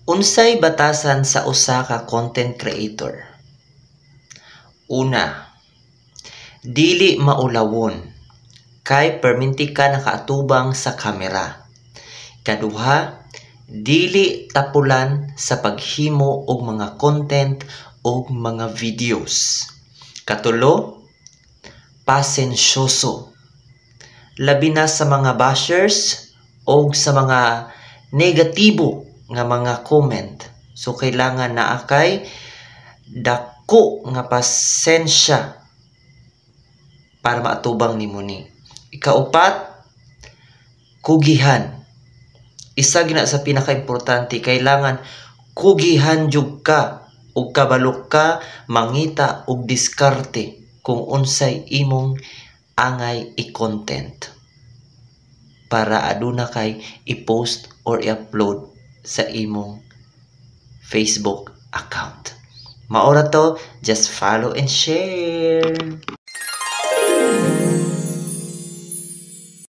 Unsay batasan sa usa ka content creator? Una, dili maulawon kay perminti ka nakaatubang sa kamera. Kaduha, dili tapulan sa paghimo og mga content og mga videos. Katulo, pasensyoso. Labi na sa mga bashers o sa mga negatibo nga mga comment. So kailangan na kay dako nga pasensya para maatubang nimo ni. Ikaupat, kugihan. Isa gina sa pinaka-importante, kailangan kugihan jud ka ug kabalo ka mangita og diskarte kung unsay imong angay i-content para aduna kay i-post or i-upload sa imong Facebook account. Maura to, just follow and share.